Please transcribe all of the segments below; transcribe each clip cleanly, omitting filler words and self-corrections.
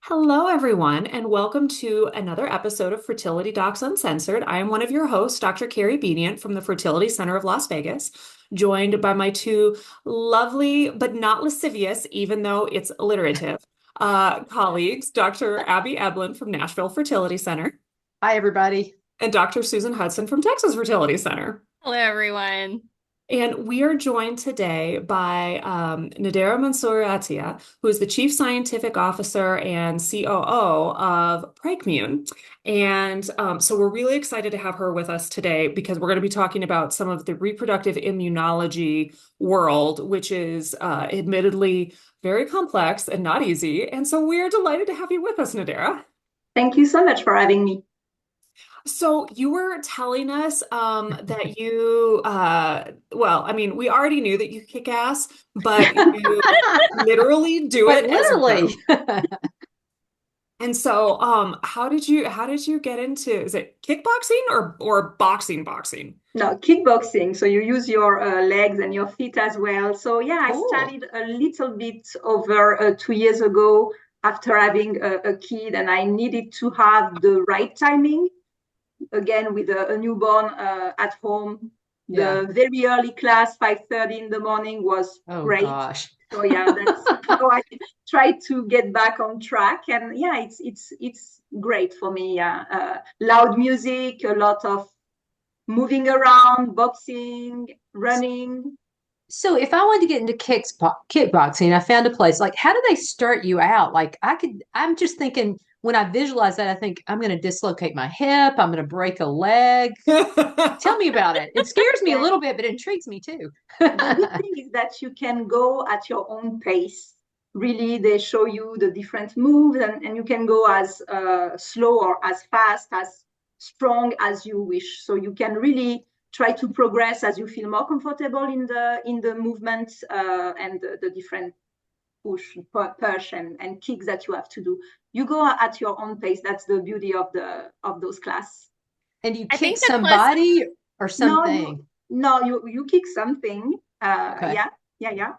Hello, everyone, and welcome to another episode of Fertility Docs Uncensored. I am one of your hosts, Dr. Carrie Bedient from the Fertility Center of Las Vegas, joined by my two lovely but not lascivious, even though it's alliterative, colleagues, Dr. Abby Eblen from Nashville Fertility Center Hi, everybody. and Dr. Susan Hudson from Texas Fertility Center. Hello, everyone. And we are joined today by Nadera Mansouri Attia, who is the Chief Scientific Officer and COO of Pregmune. And so we're really excited to have her with us today because we're going to be talking about some of the reproductive immunology world, which is admittedly very complex and not easy. And so we are delighted to have you with us, Nadera. Thank you so much for having me. So you were telling us that you, well, I mean, we already knew that you kick ass, but you literally do it as literally. well. And so, how did you get into, is it kickboxing or boxing? No, kickboxing. So you use your legs and your feet as well. So yeah, Cool. I started a little bit over 2 years ago after having a kid, and I needed to have the right timing. Again, with a newborn at home, Yeah. the very early class, 5:30 in the morning, was Oh great. gosh. So yeah, that's how I try to get back on track. And yeah, it's great for me. Yeah, loud music, a lot of moving around, boxing, running. So if I wanted to get into kickboxing, I found a place. Like, how do they start you out? I'm just thinking when I visualize that, I think I'm going to dislocate my hip. I'm going to break a leg. Tell me about it. It scares me a little bit, but it intrigues me too. The good thing is that you can go at your own pace. Really, they show you the different moves, and you can go as slow or as fast, as strong as you wish. So you can really try to progress as you feel more comfortable in the movement and the different push and kicks that you have to do. You go at your own pace. That's the beauty of those classes. And you I kick think the somebody or No, something. you kick something. Okay. Yeah.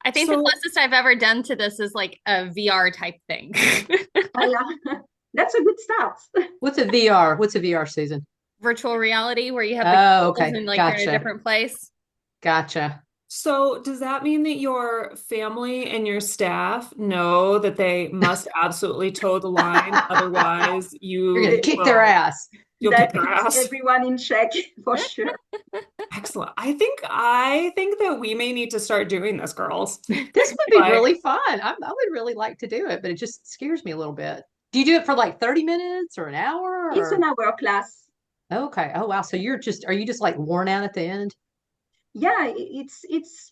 I think the So, closest I've ever done to this is like a VR type thing. Yeah. That's a good start. What's a VR? What's a VR, Susan? Virtual reality where you have the Oh, goggles okay. and like you're in a Gotcha. different place. Gotcha. so does that mean that your family and your staff know that they must absolutely toe the line? Otherwise, You're going to kick their will, ass. you'll That kick their keeps ass. everyone in check for sure. Excellent. I think that we may need to start doing this, girls. This would be Like, really fun. I would really like to do it, but it just scares me a little bit. Do you do it for like 30 minutes or an hour It's an or? hour class. Okay. Oh, wow. So are you just like worn out at the end? Yeah, it's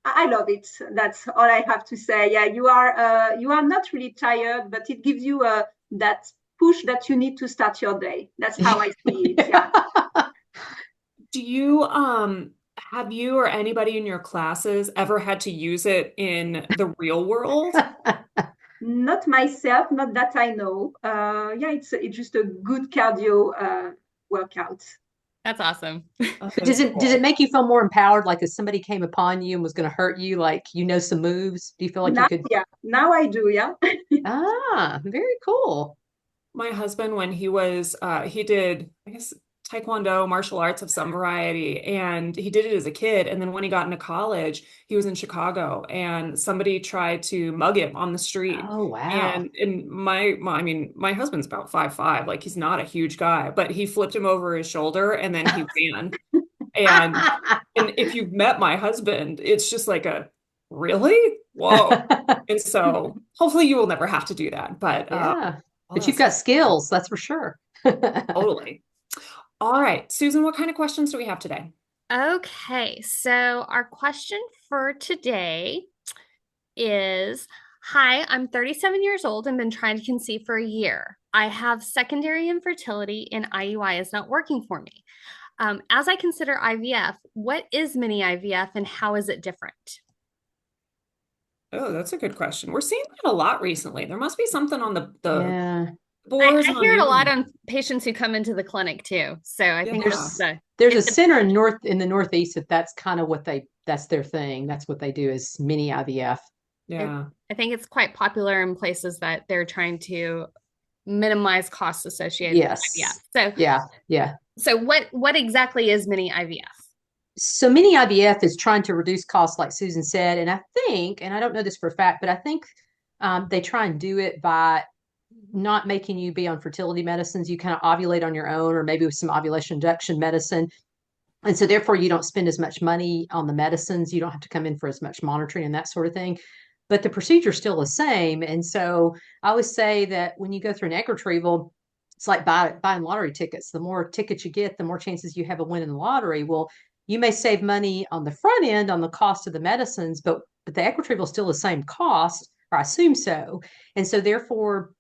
I love it. That's all I have to say. Yeah, you are not really tired, but it gives you that push that you need to start your day. That's how I see it. Yeah. do you have you or anybody in your classes ever had to use it in the real world? Not myself, not that I know. Yeah, it's just a good cardio workout. That's awesome. Oh, But that's does it cool. make you feel more empowered? Like if somebody came upon you and was going to hurt you, like you know some moves? Do you feel like you Now, could? yeah, now I do. Yeah. Ah, very cool. My husband, when he did, I guess, Taekwondo, martial arts of some variety, and he did it as a kid. And then when he got into college, he was in Chicago, and somebody tried to mug him on the street. Oh, wow. I mean, my husband's about 5'5", like he's not a huge guy, but he flipped him over his shoulder and then he ran. And if you've met my husband, it's just like a really? Whoa. And so hopefully you will never have to do that. But Yeah. oh, But you've that's got skills, that's for sure. totally. All right, Susan, what kind of questions do we have today? Okay, so our question for today is, Hi, I'm 37 years old and been trying to conceive for a year. I have secondary infertility and IUI is not working for me. As I consider IVF, what is mini IVF and how is it different? Oh, that's a good question. We're seeing that a lot recently. There must be something on the Yeah. boards I on hear the it a lot internet. on patients who come into the clinic too. So I think Yeah. There's a it's a center in the Northeast that's kind of that's their thing. That's what they do is mini IVF. Yeah. I think it's quite popular in places that they're trying to minimize costs associated with IVF. Yes. So, Yeah. Yeah. what exactly is mini IVF? So mini IVF is trying to reduce costs, like Susan said. And I think, and I don't know this for a fact, but I think they try and do it by not making you be on fertility medicines. You kind of ovulate on your own, or maybe with some ovulation induction medicine. And so therefore you don't spend as much money on the medicines. You don't have to come in for as much monitoring and that sort of thing. But the procedure is still the same. And so I always say that when you go through an egg retrieval, it's like buying lottery tickets. The more tickets you get, the more chances you have of winning the lottery. Well, you may save money on the front end on the cost of the medicines, but the egg retrieval is still the same cost, or I assume so. And so therefore,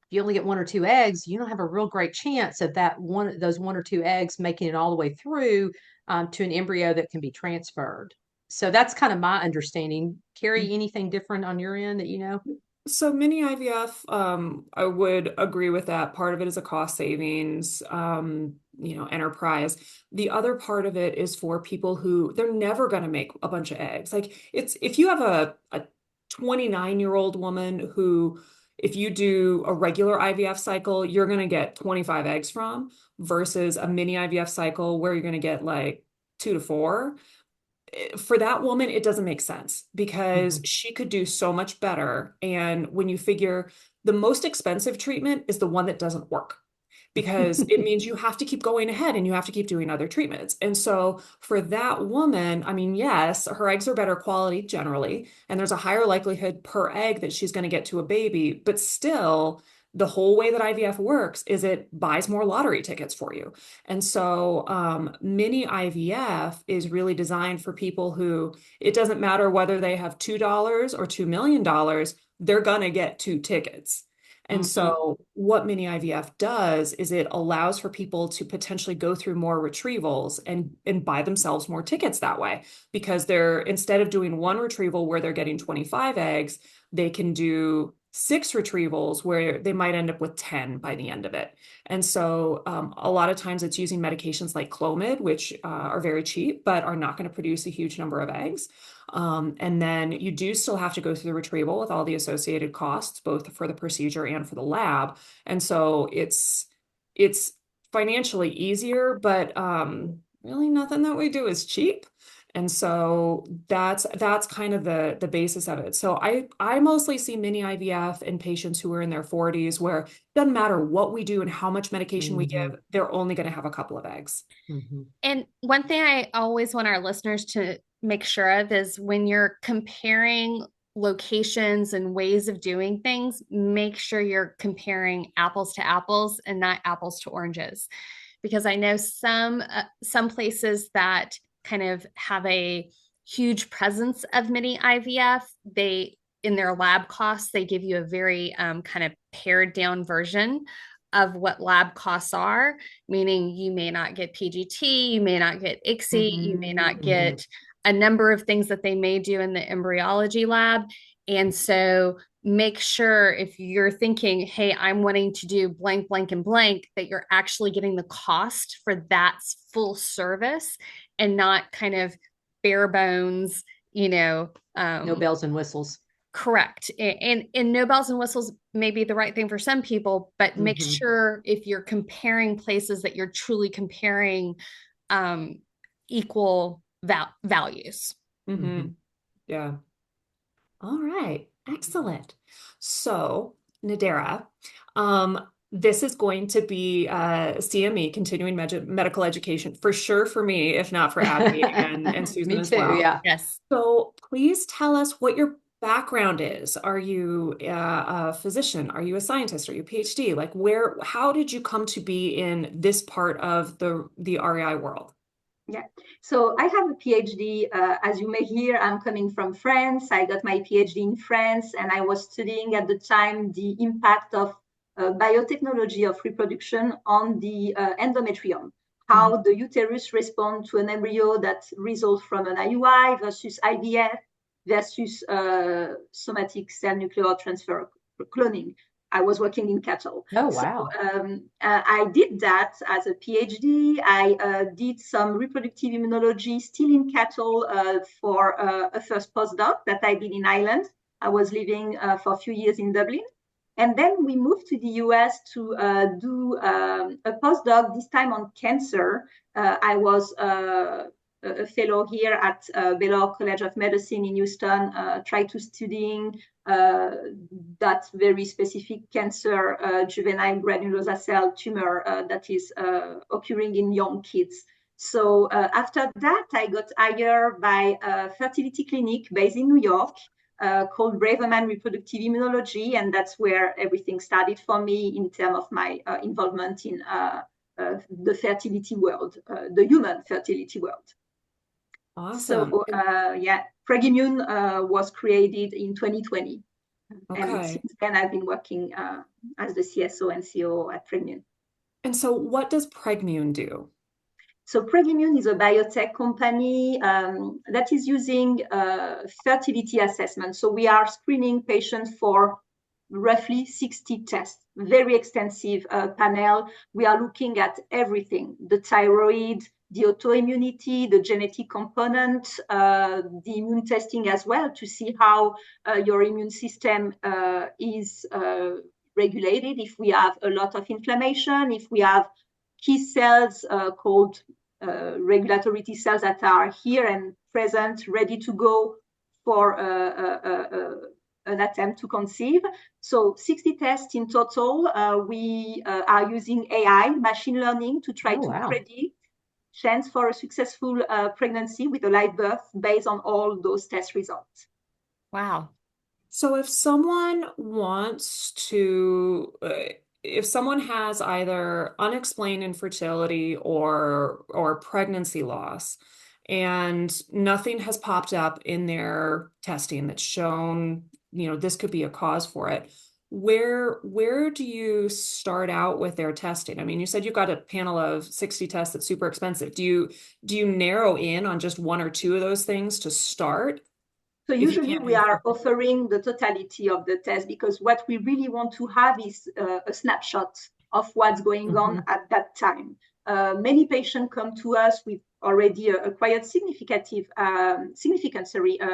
if you only get one or two eggs, you don't have a real great chance of those one or two eggs making it all the way through to an embryo that can be transferred. So that's kind of my understanding. Carrie, anything different on your end that you know? So mini IVF, I would agree with that. Part of it is a cost savings, enterprise. The other part of it is for people who they're never going to make a bunch of eggs. Like it's if you have a 29-year-old woman who, if you do a regular IVF cycle, you're going to get 25 eggs from versus a mini IVF cycle where you're going to get like 2 to 4. For that woman, it doesn't make sense because Mm-hmm. she could do so much better. And when you figure the most expensive treatment is the one that doesn't work because it means you have to keep going ahead and you have to keep doing other treatments. And so for that woman, I mean, yes, her eggs are better quality generally, and there's a higher likelihood per egg that she's going to get to a baby, but still, the whole way that IVF works is it buys more lottery tickets for you. And so mini IVF is really designed for people who it doesn't matter whether they have $2 or $2 million, they're gonna get 2 tickets. And Mm-hmm. so what mini IVF does is it allows for people to potentially go through more retrievals and buy themselves more tickets that way because they're instead of doing one retrieval where they're getting 25 eggs, they can do 6 retrievals where they might end up with 10 by the end of it. And so a lot of times it's using medications like Clomid, which are very cheap, but are not going to produce a huge number of eggs. And then you do still have to go through the retrieval with all the associated costs, both for the procedure and for the lab. And so it's financially easier, but really nothing that we do is cheap. And so that's kind of the basis of it. So I mostly see mini IVF in patients who are in their 40s where it doesn't matter what we do and how much medication we Mm-hmm. give, they're only going to have a couple of eggs. Mm-hmm. And one thing I always want our listeners to make sure of is when you're comparing locations and ways of doing things, make sure you're comparing apples to apples and not apples to oranges. Because I know some places that kind of have a huge presence of mini IVF, they in their lab costs, they give you a very kind of pared down version of what lab costs are, meaning you may not get PGT, you may not get ICSI, you may not Mm-hmm. get a number of things that they may do in the embryology lab. And so make sure if you're thinking, hey, I'm wanting to do blank, blank, and blank, that you're actually getting the cost for that full service and not kind of bare bones, No bells and whistles. correct. And no bells and whistles may be the right thing for some people, but make Mm-hmm. sure if you're comparing places that you're truly comparing um, equal values. Mm-hmm. Mm-hmm. Yeah. All right. Excellent. So, Nadera, this is going to be CME, continuing medical education, for sure for me, if not for Abby and Susan Me as too. well. Yeah. Yes. So please tell us what your background is. Are you a physician? Are you a scientist? Are you a PhD? Like how did you come to be in this part of the REI world? Yeah, so I have a PhD. As you may hear, I'm coming from France. I got my PhD in France, and I was studying at the time the impact of biotechnology of reproduction on the endometrium, Mhm. how the uterus responds to an embryo that results from an IUI versus IVF versus somatic cell nuclear transfer cloning. I was working in cattle. Oh, So wow. I did that as a PhD. I did some reproductive immunology still in cattle for a first postdoc that I did in Ireland I was living for a few years in Dublin. And then we moved to the US to do a postdoc, this time on cancer. I was a fellow here at Baylor College of Medicine in Houston, tried to studying that very specific cancer, juvenile granulosa cell tumor that is occurring in young kids. So after that, I got hired by a fertility clinic based in New York called Braverman Reproductive Immunology, and that's where everything started for me in terms of my involvement in the fertility world, the human fertility world. Awesome. So Pregmune was created in 2020. Okay. And since then, I've been working as the CSO and COO at Pregmune. And so what does Pregmune do? So Pregmune is a biotech company that is using fertility assessment. So we are screening patients for roughly 60 tests, very extensive panel. We are looking at everything, the thyroid, the autoimmunity, the genetic component, the immune testing as well, to see how your immune system is regulated, if we have a lot of inflammation, if we have key cells called regulatory T cells that are here and present, ready to go for an attempt to conceive. So 60 tests in total. We are using AI, machine learning, to try to predict chance for a successful pregnancy with a live birth based on all those test results. Wow. So if someone wants to, if someone has either unexplained infertility or pregnancy loss, and nothing has popped up in their testing that's shown, this could be a cause for it, where do you start out with their testing? I mean, you said you've got a panel of 60 tests that's super expensive. Do you narrow in on just one or two of those things to start? So usually we are offering the totality of the test, because what we really want to have is a snapshot of what's going on at that time. Many patients come to us with already acquired significant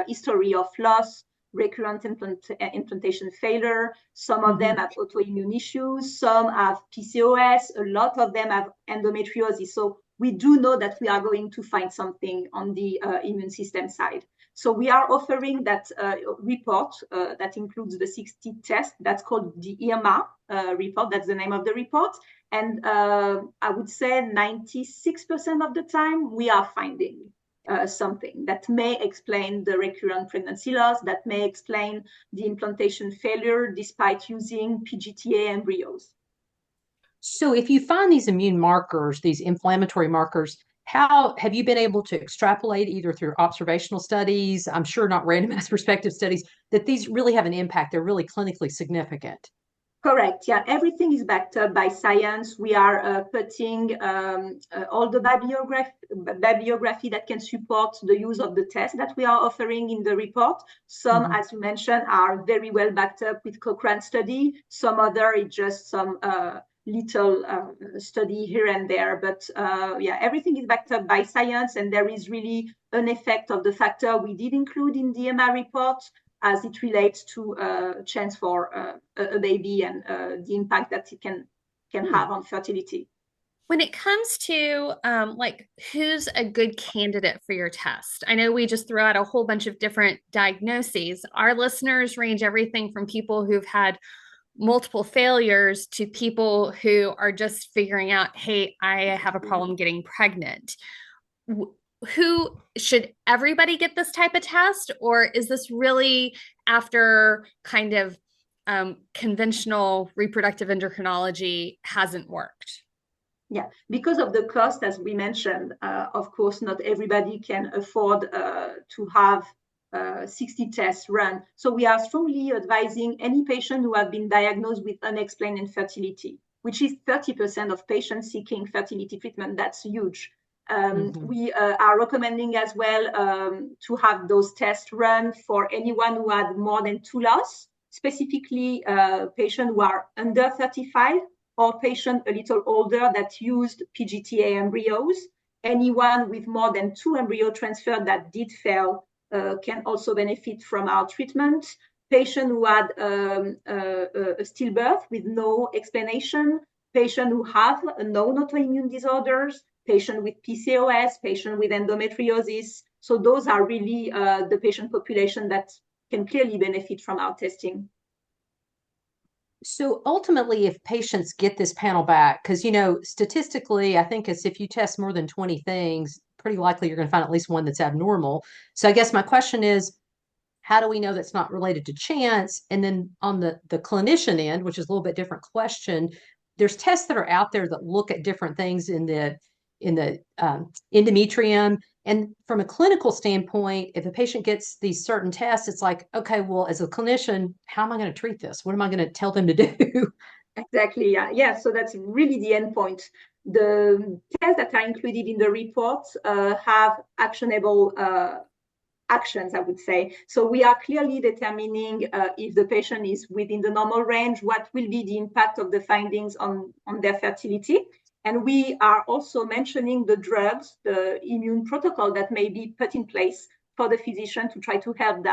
history of loss, recurrent implantation failure. Some of them have autoimmune issues, some have PCOS, a lot of them have endometriosis. So we do know that we are going to find something on the immune system side. So we are offering that report that includes the 60 tests. That's called the EMA report. That's the name of the report. And I would say 96% of the time we are finding something that may explain the recurrent pregnancy loss, that may explain the implantation failure despite using PGTA embryos. So if you find these immune markers, these inflammatory markers, how have you been able to extrapolate either through observational studies, I'm sure not randomized prospective studies, that these really have an impact? They're really clinically significant. Correct. Yeah, everything is backed up by science. We are putting all the bibliography that can support the use of the test that we are offering in the report. Some, as you mentioned, are very well backed up with Cochrane study. Some other is just some little study here and there. But everything is backed up by science, and there is really an effect of the factor we did include in the EMA report as it relates to chance for a baby and the impact that it can have on fertility. When it comes to who's a good candidate for your test, I know we just threw out a whole bunch of different diagnoses. Our listeners range everything from people who've had multiple failures to people who are just figuring out, hey, I have a problem getting pregnant. Who should everybody get this type of test, or is this really after kind of conventional reproductive endocrinology hasn't worked? Yeah, because of the cost, as we mentioned, of course, not everybody can afford to have 60 tests run. So we are strongly advising any patient who have been diagnosed with unexplained infertility, which is 30% of patients seeking fertility treatment. That's huge. We are recommending as well to have those tests run for anyone who had more than 2 loss, specifically patients who are under 35 or patients a little older that used PGTA embryos. Anyone with more than 2 embryo transfer that did fail can also benefit from our treatment. patient who had a stillbirth with no explanation, patient who have known autoimmune disorders, patient with PCOS, patient with endometriosis. So those are really the patient population that can clearly benefit from our testing. So ultimately, if patients get this panel back, because, statistically, I think it's if you test more than 20 things, pretty likely you're going to find at least one that's abnormal. So I guess my question is, how do we know that's not related to chance? And then on the clinician end, which is a little bit different question, there's tests that are out there that look at different things in the endometrium. And from a clinical standpoint, if a patient gets these certain tests, it's like, okay, well, as a clinician, how am I going to treat this? What am I going to tell them to do? Exactly. Yeah. So that's really the endpoint. The tests that are included in the report have actionable actions, I would say. So we are clearly determining if the patient is within the normal range, what will be the impact of the findings on their fertility. And we are also mentioning the drugs, the immune protocol that may be put in place for the physician to try to help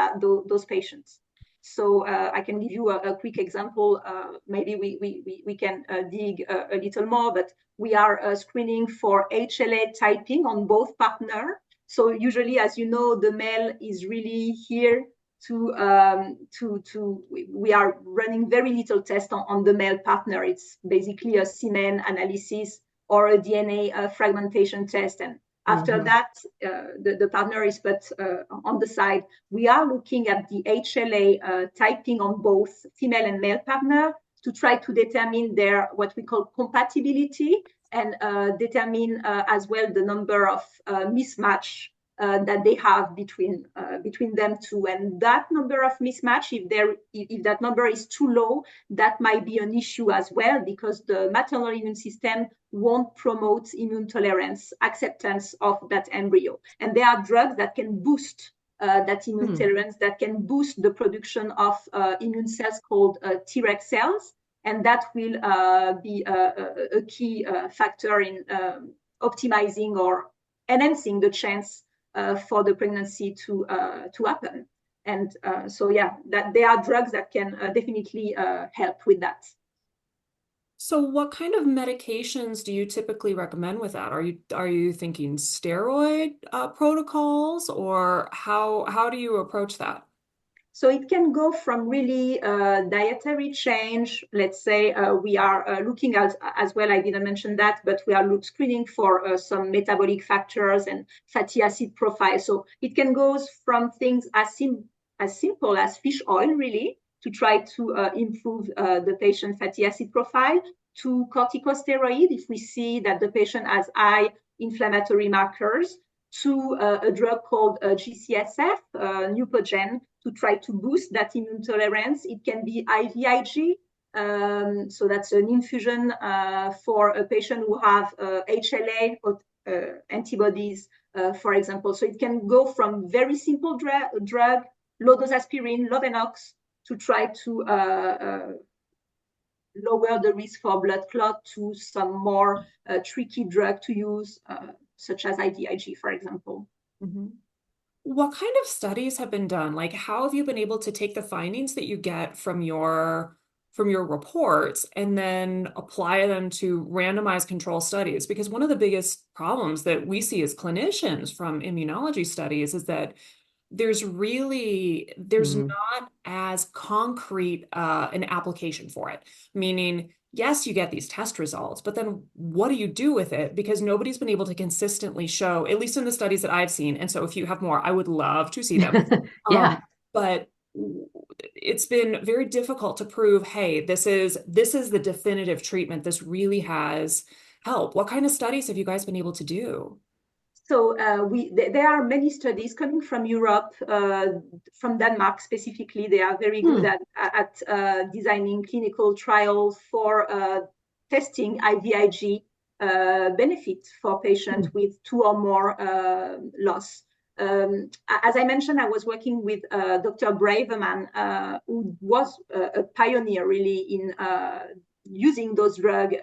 those patients. So I can give you a quick example. Maybe we can dig a little more, but we are screening for HLA typing on both partners. So usually, as you know, the male is really here we are running very little test on the male partner. It's basically a semen analysis or a DNA fragmentation test. And after that, the partner is put on the side. We are looking at the HLA typing on both female and male partner to try to determine their what we call compatibility and determine as well the number of mismatch that they have between them two. And that number of mismatch, if that number is too low, that might be an issue as well, because the maternal immune system won't promote immune tolerance, acceptance of that embryo. And there are drugs that can boost that immune tolerance, that can boost the production of immune cells called Treg cells. And that will be a key factor in optimizing or enhancing the chance for the pregnancy to happen. And so, yeah, that there are drugs that can definitely help with that. So what kind of medications do you typically recommend with that? Are you thinking steroid protocols, or how do you approach that? So it can go from really dietary change. Let's say we are looking at as well, I didn't mention that, but we are screening for some metabolic factors and fatty acid profile. So it can go from things as simple as fish oil, really, to try to improve the patient fatty acid profile, to corticosteroid if we see that the patient has high inflammatory markers, to a drug called GCSF, Neupogen, to try to boost that immune tolerance. It can be IVIG, so that's an infusion for a patient who have HLA antibodies, for example. So it can go from very simple drug, low-dose aspirin, Lovenox, to try to lower the risk for blood clot, to some more tricky drug to use, such as IVIG, for example. What kind of studies have been done? Like, how have you been able to take the findings that you get from your reports and then apply them to randomized control studies? Because one of the biggest problems that we see as clinicians from immunology studies is that there's not as concrete an application for it. Meaning, yes, you get these test results, but then what do you do with it? Because nobody's been able to consistently show, at least in the studies that I've seen. And so if you have more, I would love to see them. Yeah. But it's been very difficult to prove, hey, this is the definitive treatment. This really has help. What kind of studies have you guys been able to do? So there are many studies coming from Europe, from Denmark specifically. They are very good at designing clinical trials for testing IVIG benefit for patients with two or more loss. As I mentioned, I was working with Dr. Braverman, who was a pioneer really in using those drugs.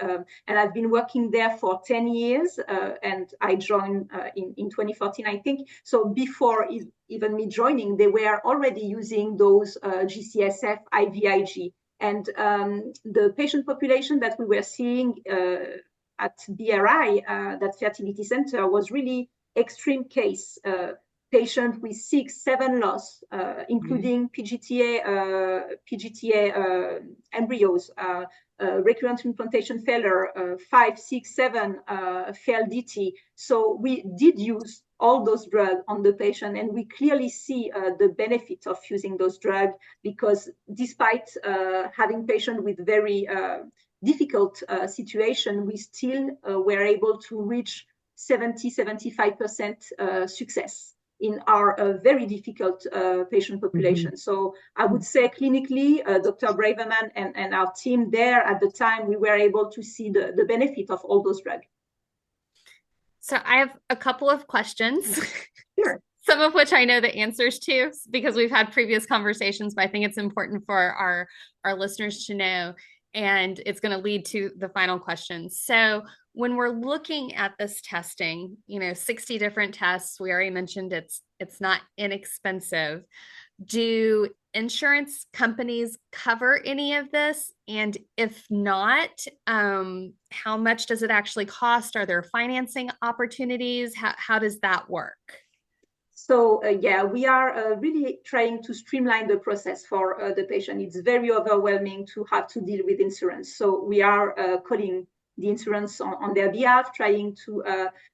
And I've been working there for 10 years, and I joined in 2014, I think. So before even me joining, they were already using those GCSF, IVIG. And the patient population that we were seeing at BRI, that fertility center, was really extreme case. Patient with 6, 7 loss, including PGTA embryos, recurrent implantation failure, 5, 6, 7 failed DT. So we did use all those drugs on the patient, and we clearly see the benefit of using those drugs, because despite having patients with very difficult situation, we still were able to reach 70-75% success in our very difficult patient population. Mm-hmm. So I would say clinically, Dr. Braverman and our team there at the time, we were able to see the benefit of all those drugs. So I have a couple of questions. Sure. Some of which I know the answers to because we've had previous conversations, but I think it's important for our listeners to know. And it's going to lead to the final question. So when we're looking at this testing, 60 different tests, we already mentioned it's not inexpensive. Do insurance companies cover any of this? And if not, how much does it actually cost? Are there financing opportunities? How does that work? So we are really trying to streamline the process for the patient. It's very overwhelming to have to deal with insurance. So we are calling the insurance on their behalf, trying to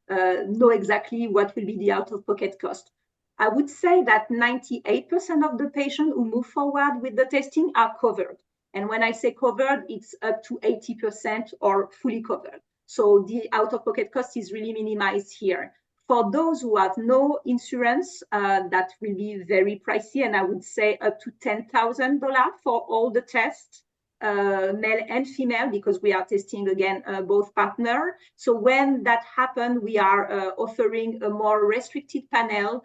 know exactly what will be the out-of-pocket cost. I would say that 98% of the patients who move forward with the testing are covered. And when I say covered, it's up to 80% or fully covered. So the out-of-pocket cost is really minimized here. For those who have no insurance, that will be very pricey, and I would say up to $10,000 for all the tests, male and female, because we are testing again both partner. So when that happens, we are offering a more restricted panel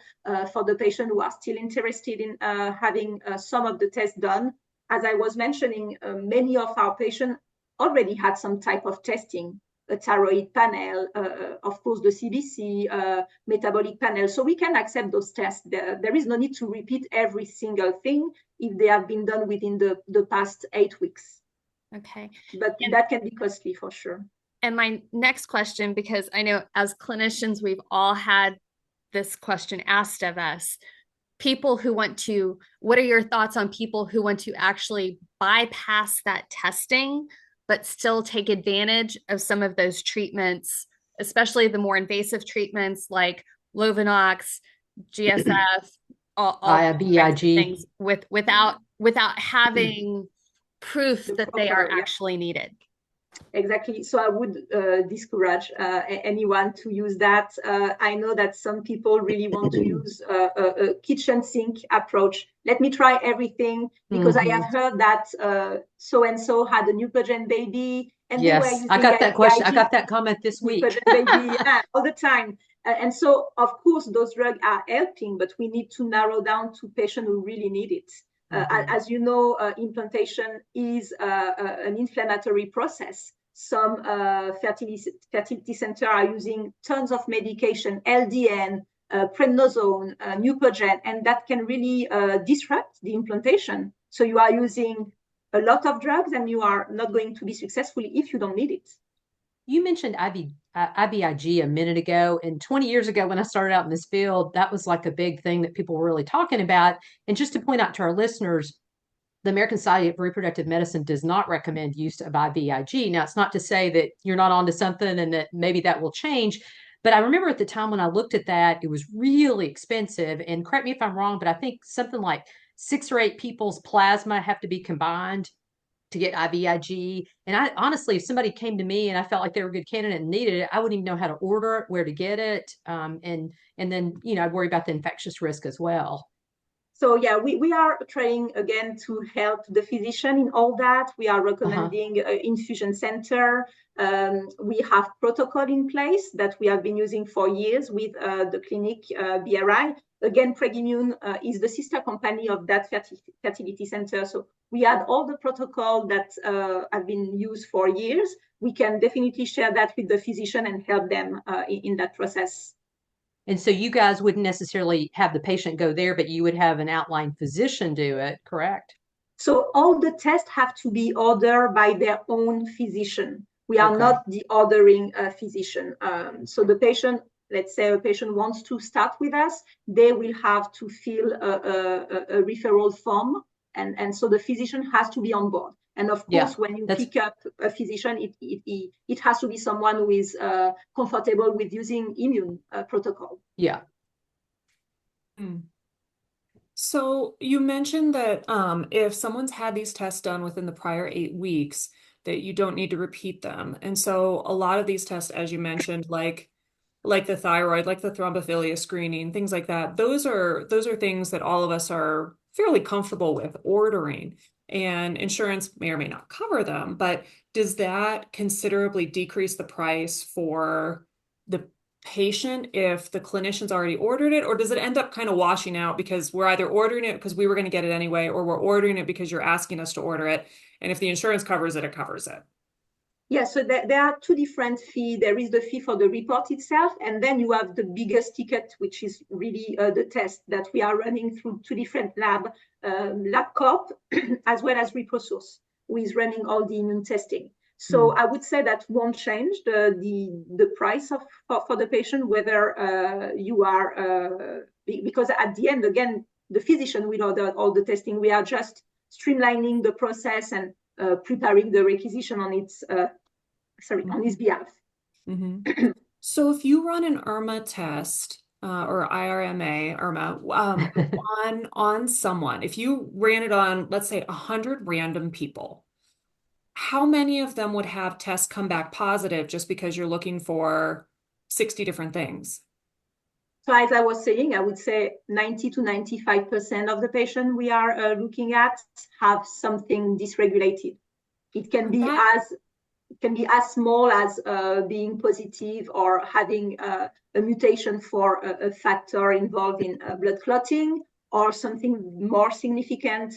for the patient who are still interested in having some of the tests done. As I was mentioning, many of our patients already had some type of testing. A thyroid panel, of course, the CBC, metabolic panel. So we can accept those tests. There is no need to repeat every single thing if they have been done within the past 8 weeks. Okay. But that can be costly for sure. And my next question, because I know as clinicians, we've all had this question asked of us. What are your thoughts on people who want to actually bypass that testing but still take advantage of some of those treatments, especially the more invasive treatments like Lovenox, GSF, all things without having proof that they are actually needed? Exactly. So I would discourage anyone to use that. I know that some people really want to use a kitchen sink approach. Let me try everything because I have heard that so-and-so had a Neupogen baby. And yes, they were using I got that question. I got that comment this week. Baby, all the time. And so, of course, those drugs are helping, but we need to narrow down to patients who really need it. As you know, implantation is an inflammatory process. Some fertility centers are using tons of medication, LDN, prednisone, Neupogen, and that can really disrupt the implantation. So you are using a lot of drugs and you are not going to be successful if you don't need it. You mentioned IVIG a minute ago, and 20 years ago when I started out in this field, that was like a big thing that people were really talking about. And just to point out to our listeners, the American Society of Reproductive Medicine does not recommend use of IVIG. Now, it's not to say that you're not onto something and that maybe that will change, but I remember at the time when I looked at that, it was really expensive. And correct me if I'm wrong, but I think something like 6 or 8 people's plasma have to be combined to get IVIG. And I honestly, if somebody came to me and I felt like they were a good candidate and needed it, I wouldn't even know how to order it, where to get it. And then, I'd worry about the infectious risk as well. So yeah, we are trying again to help the physician in all that. We are recommending infusion center. We have protocol in place that we have been using for years with the clinic BRI. Again, Pregmune is the sister company of that fertility center. So we had all the protocol that have been used for years. We can definitely share that with the physician and help them in that process. And so you guys wouldn't necessarily have the patient go there, but you would have an outline physician do it, correct? So all the tests have to be ordered by their own physician. We are not the ordering physician. So the patient, let's say a patient wants to start with us, they will have to fill a referral form. And so the physician has to be on board. And of course, when you pick up a physician, it has to be someone who is comfortable with using immune protocol. Yeah. So you mentioned that if someone's had these tests done within the prior 8 weeks, that you don't need to repeat them. And so a lot of these tests, as you mentioned, like the thyroid, like the thrombophilia screening, things like that, those are things that all of us are fairly comfortable with ordering. And insurance may or may not cover them, but does that considerably decrease the price for the patient if the clinician's already ordered it, or does it end up kind of washing out because we're either ordering it because we were going to get it anyway, or we're ordering it because you're asking us to order it, and if the insurance covers it, it covers it? Yeah, so there are two different fees. There is the fee for the report itself, and then you have the biggest ticket, which is really the test that we are running through two different LabCorp, as well as ReproSource, who is running all the immune testing. So I would say that won't change the price for the patient, whether you are, because at the end, again, the physician will order all the testing. We are just streamlining the process and preparing the requisition on on his behalf. Mm-hmm. So if you run an IRMA test or IRMA on someone, if you ran it on, let's say, 100 random people, how many of them would have tests come back positive just because you're looking for 60 different things? So as I was saying, I would say 90 to 95% of the patients we are looking at have something dysregulated. It can be as small as being positive or having a mutation for a factor involved in blood clotting, or something more significant,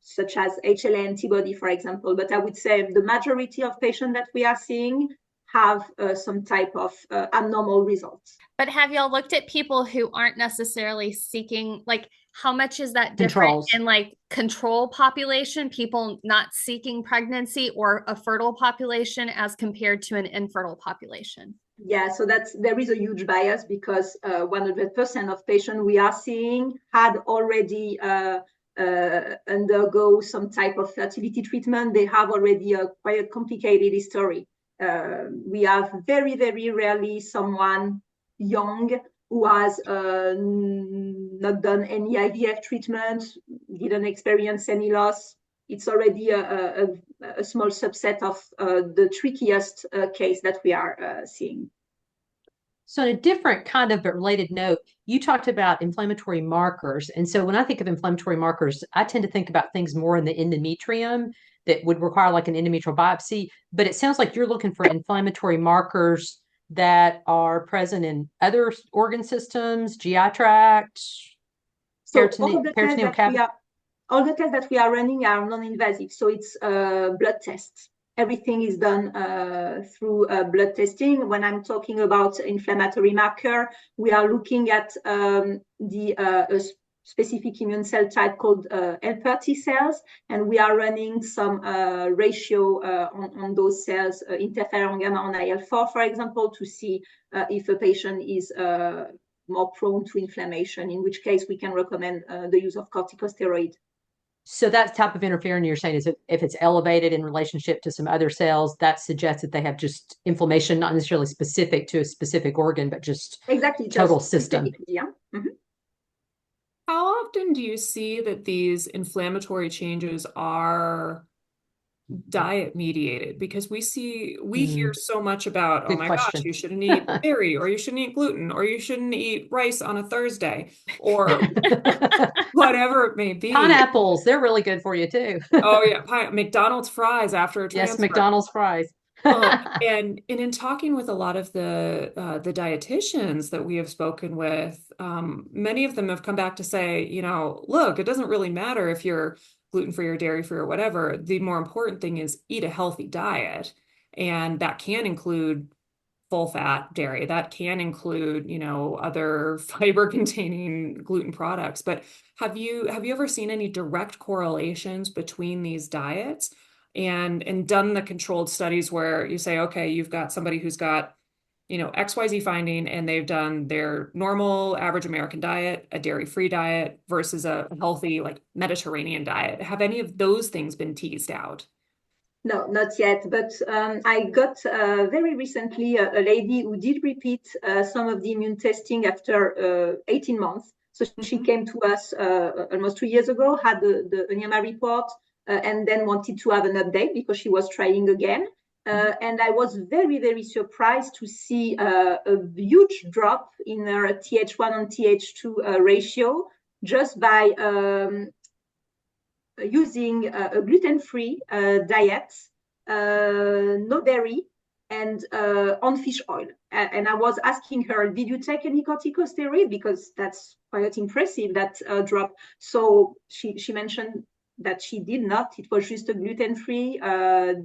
such as HLA antibody, for example. But I would say the majority of patients that we are seeing have some type of abnormal results. But have y'all looked at people who aren't necessarily seeking, like, how much is that different in like control population, people not seeking pregnancy, or a fertile population as compared to an infertile population? Yeah, so there is a huge bias because 100% of patients we are seeing had already undergo some type of fertility treatment. They have already a quite complicated history. We have very, very rarely someone young who has not done any IVF treatment, didn't experience any loss. It's already a small subset of the trickiest case that we are seeing. So, on a different kind of but related note, you talked about inflammatory markers. And so, when I think of inflammatory markers, I tend to think about things more in the endometrium that would require like an endometrial biopsy. But it sounds like you're looking for inflammatory markers that are present in other organ systems, GI tract, peritoneal cavity. All the tests that we are running are non-invasive. So it's blood tests. Everything is done through blood testing. When I'm talking about inflammatory marker, we are looking at the specific immune cell type called helper T cells, and we are running some ratio on those cells, interferon gamma on IL-4, for example, to see if a patient is more prone to inflammation, in which case we can recommend the use of corticosteroid. So that type of interferon you're saying is if it's elevated in relationship to some other cells, that suggests that they have just inflammation, not necessarily specific to a specific organ, but just total system. Yeah. Mm-hmm. How often do you see that these inflammatory changes are diet mediated? Because we hear so much about, Good oh my question. gosh, you shouldn't eat dairy, or you shouldn't eat gluten, or you shouldn't eat rice on a Thursday, or whatever it may be. Pineapples, they're really good for you too. Oh yeah, McDonald's fries after a transfer. Yes, McDonald's fries. Oh, and in talking with a lot of the dietitians that we have spoken with, many of them have come back to say, look, it doesn't really matter if you're gluten-free or dairy-free or whatever. The more important thing is eat a healthy diet, and that can include full fat dairy. That can include, other fiber containing gluten products. But have you ever seen any direct correlations between these diets and done the controlled studies where you say, okay, you've got somebody who's got, XYZ finding and they've done their normal average American diet, a dairy-free diet versus a healthy like Mediterranean diet. Have any of those things been teased out? No, not yet. But I got very recently a lady who did repeat some of the immune testing after 18 months. So she Mhm. came to us almost 2 years ago, had the ANIMA report, and then wanted to have an update because she was trying again. Mhm. And I was very, very surprised to see a huge drop in her TH1 and TH2 ratio just by using a gluten-free diet, no dairy, and on fish oil. And I was asking her, did you take any corticosteroid? Because that's quite impressive, that drop. So she mentioned that she did not. It was just a gluten-free,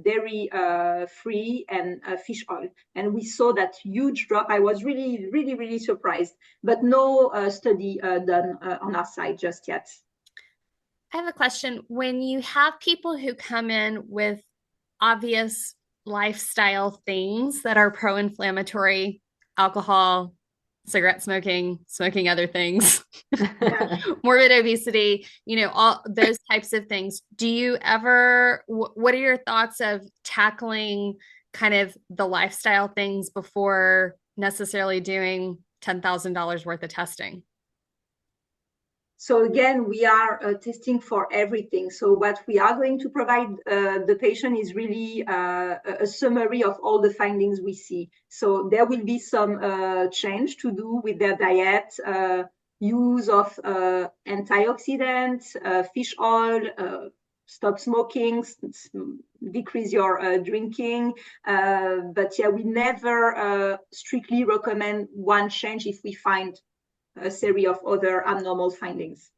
dairy-free, and fish oil. And we saw that huge drop. I was really, really, really surprised. But no study done on our side just yet. I have a question. When you have people who come in with obvious lifestyle things that are pro-inflammatory, alcohol, cigarette smoking, smoking other things, Yeah. morbid obesity, all those types of things. Do you ever, what are your thoughts of tackling kind of the lifestyle things before necessarily doing $10,000 worth of testing? So again, we are testing for everything. So what we are going to provide the patient is really a summary of all the findings we see. So there will be some change to do with their diet, use of antioxidants, fish oil, stop smoking, decrease your drinking. But yeah, we never strictly recommend one change if we find a series of other abnormal findings.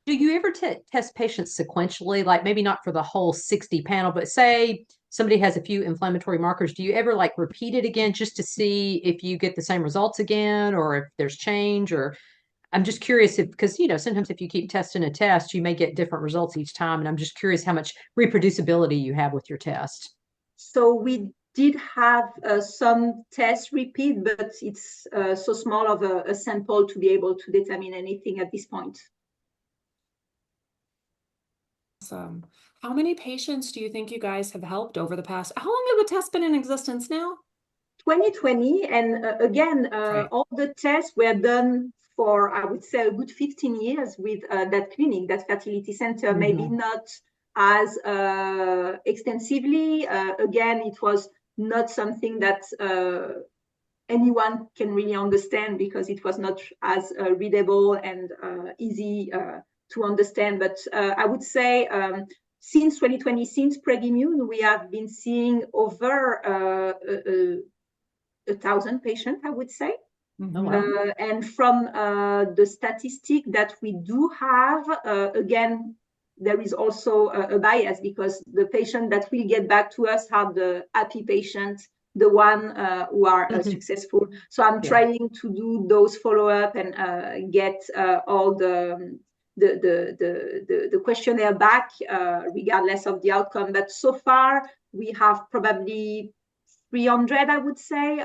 Do you ever test patients sequentially, like maybe not for the whole 60 panel, but say somebody has a few inflammatory markers? Do you ever like repeat it again just to see if you get the same results again or if there's change? Or I'm just curious if, because, sometimes if you keep testing a test, you may get different results each time. And I'm just curious how much reproducibility you have with your test. So we did have some test repeat, but it's so small of a sample to be able to determine anything at this point. Awesome. How many patients do you think you guys have helped over the past? How long have the tests been in existence now? 2020, and again, Right. all the tests were done for, I would say, a good 15 years with that clinic, that fertility center, maybe Mhm. not as extensively. Again, it was not something that anyone can really understand because it was not as readable and easy to understand. But I would say since 2020, since Pregmune, we have been seeing over 1,000 patients, I would say. Oh, wow. Mhm. And from the statistic that we do have, again, there is also a bias because the patient that will get back to us are the happy patients, the one who are successful. So I'm Yeah. trying to do those follow-up and get all the questionnaire back, regardless of the outcome. But so far, we have probably 300, I would say,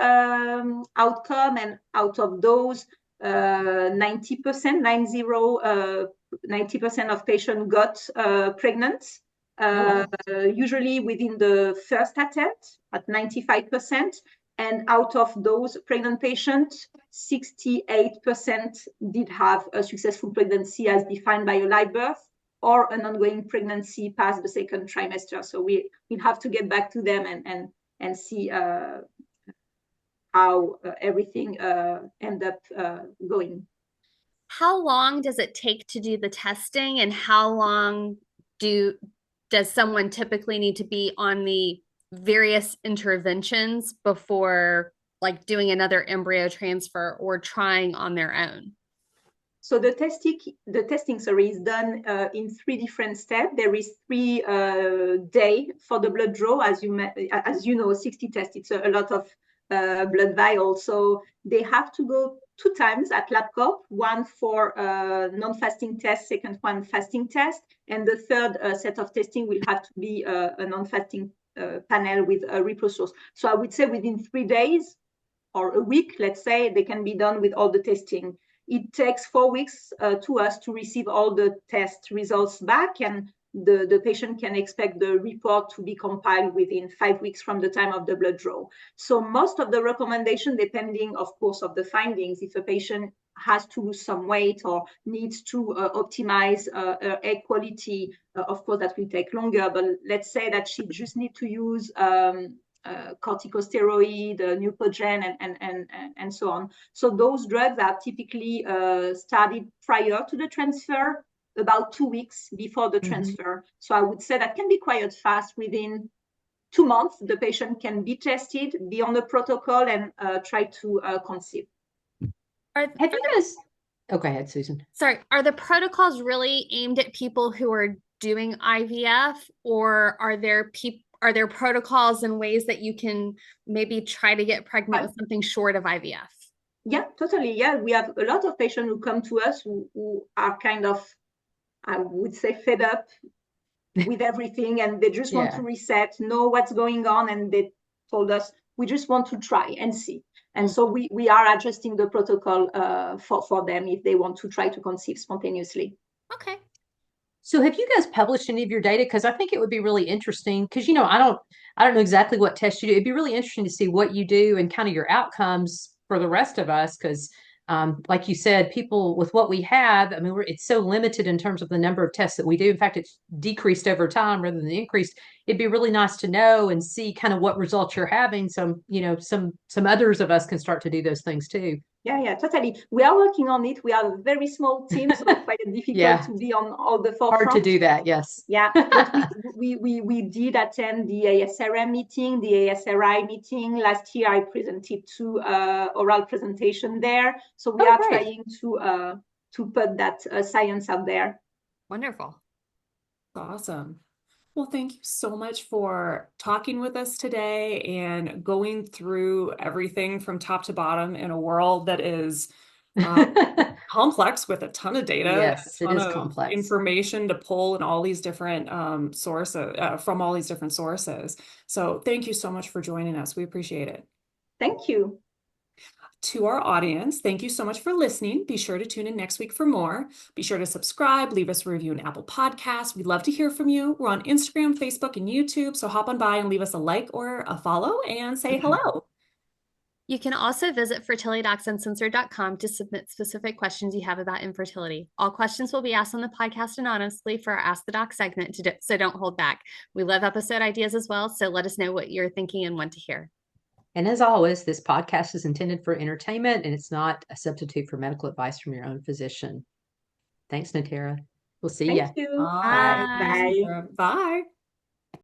outcome. And out of those, 90%, 90% of patients got pregnant, Oh, wow. usually within the first attempt at 95%. And out of those pregnant patients, 68% did have a successful pregnancy as defined by a live birth or an ongoing pregnancy past the second trimester. So we'll have to get back to them and see how everything end up going. How long does it take to do the testing, and how long do does someone typically need to be on the various interventions before like doing another embryo transfer or trying on their own? So the testing, sorry, is done in 3 different steps. There is 3 days for the blood draw, as you know, 60 tests. It's a lot of blood vials. So they have to go 2 times at LabCorp, one for non-fasting test, second one fasting test, and the third set of testing will have to be a non-fasting panel with a repro source. So I would say within 3 days or a week, let's say, they can be done with all the testing. It takes 4 weeks to us to receive all the test results back, and the patient can expect the report to be compiled within 5 weeks from the time of the blood draw. So most of the recommendation, depending, of course, of the findings, if a patient has to lose some weight or needs to optimize egg quality, of course, that will take longer. But let's say that she just needs to use corticosteroid, Neupogen, and so on. So those drugs are typically started prior to the transfer, about 2 weeks before the transfer. So I would say that can be quite fast. Within 2 months, the patient can be tested, be on the protocol, and try to conceive. Have you guys? Oh, go ahead, Susan. Sorry, are the protocols really aimed at people who are doing IVF, or are there protocols and ways that you can maybe try to get pregnant with something short of IVF? Yeah, totally. Yeah, we have a lot of patients who come to us who are kind of, I would say, fed up with everything, and they just want to reset, know what's going on, and they told us, we just want to try and see. And so we are adjusting the protocol for them if they want to try to conceive spontaneously. Okay. So have you guys published any of your data? Because I think it would be really interesting, because, I don't know exactly what tests you do. It'd be really interesting to see what you do and kind of your outcomes for the rest of us. Because like you said, people with what we have, I mean, it's so limited in terms of the number of tests that we do. In fact, it's decreased over time rather than increased. It'd be really nice to know and see kind of what results you're having. So, some others of us can start to do those things too. Yeah, totally. We are working on it. We are a very small team, so it's quite difficult to be on all the forefront. Hard to do that, yes. Yeah, but we did attend the ASRM meeting, the ASRI meeting. Last year, I presented 2 oral presentation there. So we are trying to put that science out there. Wonderful. Awesome. Well, thank you so much for talking with us today and going through everything from top to bottom in a world that is complex with a ton of data, yes, a ton it is of complex information to pull in all these different sources from all these different sources. So thank you so much for joining us. We appreciate it. Thank you. To our audience, thank you so much for listening. Be sure to tune in next week for more. Be sure to subscribe, leave us a review in Apple Podcasts. We'd love to hear from you. We're on Instagram, Facebook, and YouTube. So hop on by and leave us a like or a follow and say hello. You can also visit fertilitydocs.uncensored.com to submit specific questions you have about infertility. All questions will be asked on the podcast anonymously for our Ask the Doc segment, so don't hold back. We love episode ideas as well, so let us know what you're thinking and want to hear. And as always, this podcast is intended for entertainment, and it's not a substitute for medical advice from your own physician. Thanks, Nadera. We'll see you. Thank you. Bye. Bye. Bye.